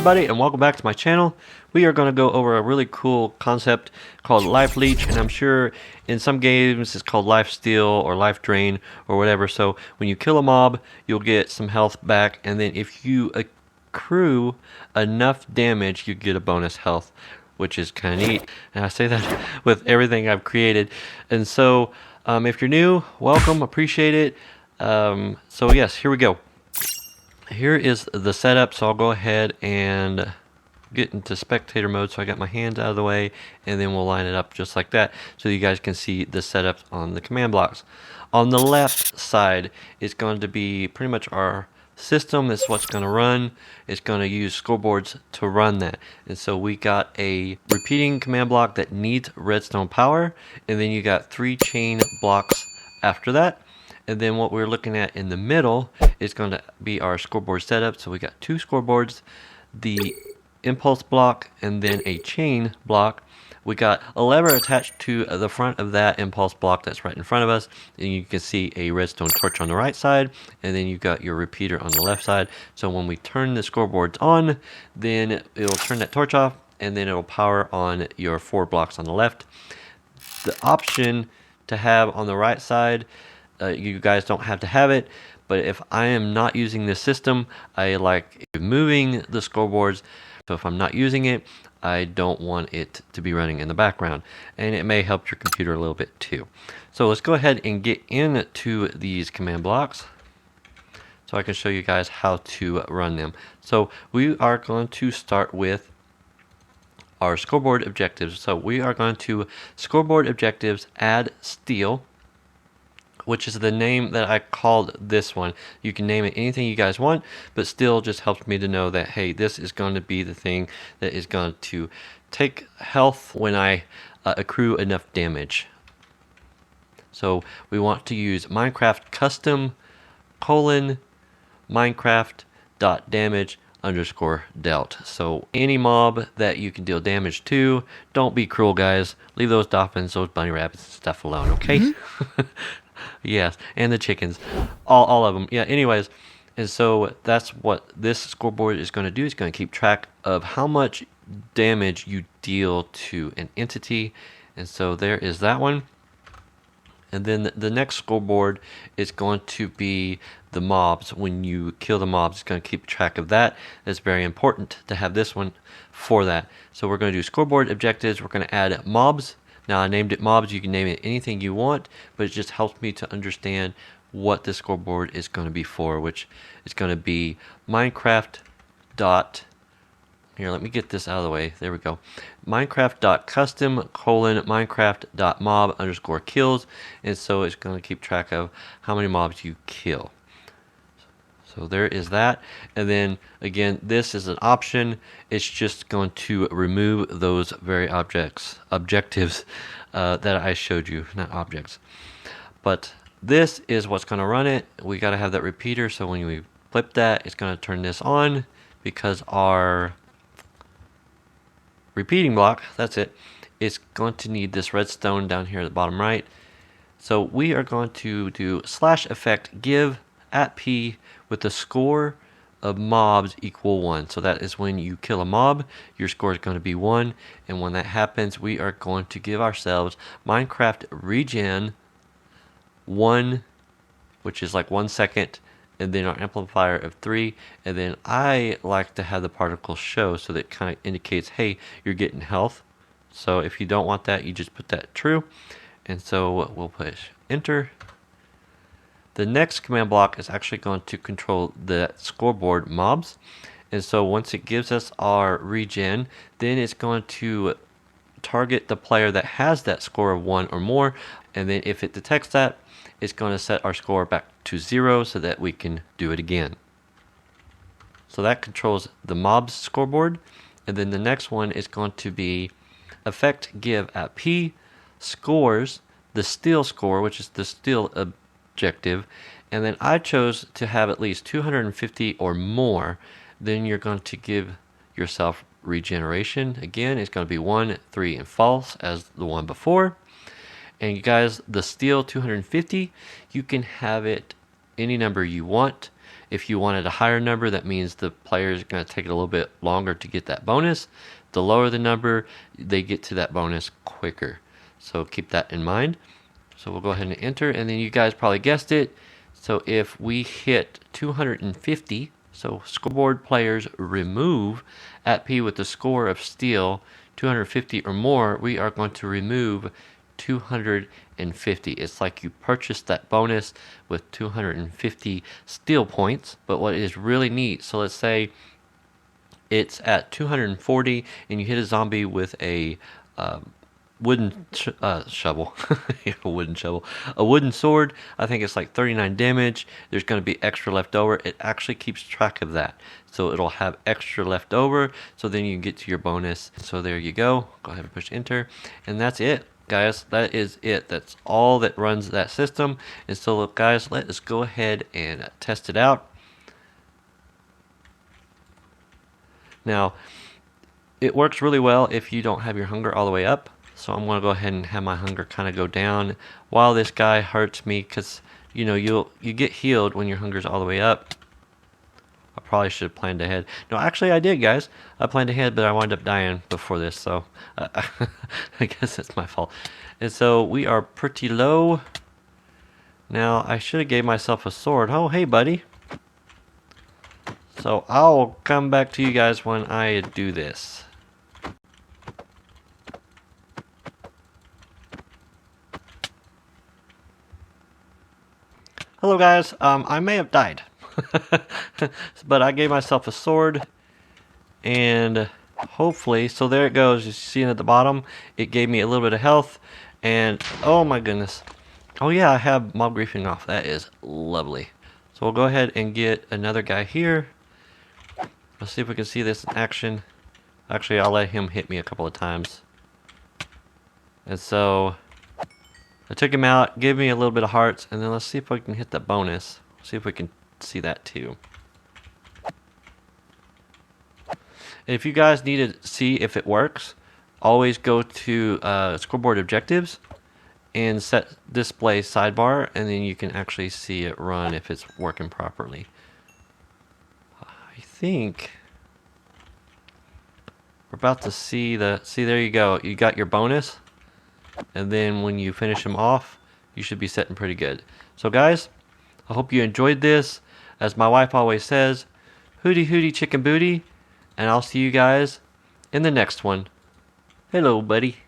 everybody, and welcome back to my channel. We are going to go over a really cool concept called Life Leech, and I'm sure in some games it's called Life Steal or Life Drain or whatever. So when you kill a mob, you'll get some health back, and then if you accrue enough damage, you get a bonus health, which is kind of neat. And I say that with everything I've created. And so if you're new, welcome, appreciate it. So yes, here we go. Here is the setup, so I'll go ahead and get into spectator mode. So I got my hands out of the way, and then we'll line it up just like that so you guys can see the setup on the command blocks. On the left side is going to be pretty much our system. This is what's going to run. It's going to use scoreboards to run that. And so we got a repeating command block that needs redstone power, and then you got 3 chain blocks after that. And then what we're looking at in the middle is going to be our scoreboard setup. So we got 2 scoreboards, the impulse block, and then a chain block. We got a lever attached to the front of that impulse block that's right in front of us. And you can see a redstone torch on the right side. And then you've got your repeater on the left side. So when we turn the scoreboards on, then it'll turn that torch off, and then it'll power on your 4 blocks on the left. The option to have on the right side, you guys don't have to have it, but if I am not using this system, I like moving the scoreboards. So if I'm not using it, I don't want it to be running in the background, and it may help your computer a little bit too. So let's go ahead and get into these command blocks so I can show you guys how to run them. So we are going to start with our scoreboard objectives. So we are going to scoreboard objectives add steal, which is the name that I called this one. You can name it anything you guys want, but still just helps me to know that, hey, this is going to be the thing that is going to take health when I accrue enough damage. So we want to use Minecraft custom : Minecraft.damage _ dealt. So any mob that you can deal damage to, don't be cruel, guys. Leave those dolphins, those bunny rabbits and stuff alone, okay? Mm-hmm. Yes, and the chickens, all of them. Yeah, anyways, and so that's what this scoreboard is going to do. It's going to keep track of how much damage you deal to an entity. And so there is that one. And then the next scoreboard is going to be the mobs. When you kill the mobs, it's going to keep track of that. It's very important to have this one for that. So we're going to do scoreboard objectives. We're going to add mobs. Now I named it mobs. You can name it anything you want, but it just helps me to understand what the scoreboard is going to be for, which is going to be Minecraft dot. Here, let me get this out of the way. There we go. Minecraft.custom : Minecraft.mob _ kills. And so it's going to keep track of how many mobs you kill. So there is that. And then again, this is an option. It's just going to remove those very objectives that I showed you, not objects. But this is what's going to run it. We got to have that repeater. So when we flip that, it's going to turn this on, because our repeating block, that's it, it's going to need this redstone down here at the bottom right. So we are going to do /effect give @p with the score of mobs equal 1. So that is when you kill a mob, your score is going to be 1. And when that happens, we are going to give ourselves Minecraft regen 1, which is like 1 second, and then our amplifier of 3. And then I like to have the particle show, so that it kind of indicates, hey, you're getting health. So if you don't want that, you just put that true. And so we'll push enter. The next command block is actually going to control the scoreboard mobs. And so once it gives us our regen, then it's going to target the player that has that score of 1 or more. And then if it detects that, it's going to set our score back to 0 so that we can do it again. So that controls the mobs scoreboard. And then the next one is going to be effect give @p scores the steal score, which is the steal objective. And then I chose to have at least 250 or more. Then you're going to give yourself regeneration. Again, it's going to be 1, 3, and false as the one before. And you guys, the steal 250, you can have it any number you want. If you wanted a higher number, that means the player is going to take it a little bit longer to get that bonus. The lower the number, they get to that bonus quicker. So keep that in mind. So we'll go ahead and enter, and then you guys probably guessed it. So if we hit 250, so scoreboard players remove at P with the score of steel 250 or more, we are going to remove 250. It's like you purchased that bonus with 250 steel points. But what is really neat, so let's say it's at 240 and you hit a zombie with a wooden shovel. A wooden shovel. A wooden sword. I think it's like 39 damage. There's going to be extra left over. It actually keeps track of that. So it'll have extra left over. So then you can get to your bonus. So there you go. Go ahead and push enter. And that's it, guys. That is it. That's all that runs that system. And so look, guys, let us go ahead and test it out. Now, it works really well if you don't have your hunger all the way up. So I'm going to go ahead and have my hunger kind of go down while this guy hurts me, because you know you get healed when your hunger's all the way up. I probably should have planned ahead. No, actually I did, guys. I planned ahead, but I wound up dying before this, so I guess that's my fault. And so we are pretty low. Now I should have gave myself a sword. Oh, hey, buddy. So I'll come back to you guys when I do this. Hello guys, I may have died, but I gave myself a sword, and hopefully, so there it goes, you see it at the bottom, it gave me a little bit of health, and oh my goodness, oh yeah, I have mob griefing off, that is lovely. So we'll go ahead and get another guy here. Let's see if we can see this in action. Actually, I'll let him hit me a couple of times. And so I took him out, gave me a little bit of hearts, and then let's see if we can hit the bonus. See if we can see that too. And if you guys need to see if it works, always go to scoreboard objectives and set display sidebar, and then you can actually see it run if it's working properly. I think we're about to see there you go. You got your bonus. And then when you finish them off, you should be sitting pretty good. So guys, I hope you enjoyed this. As my wife always says, hooty hooty chicken booty. And I'll see you guys in the next one. Hello, buddy.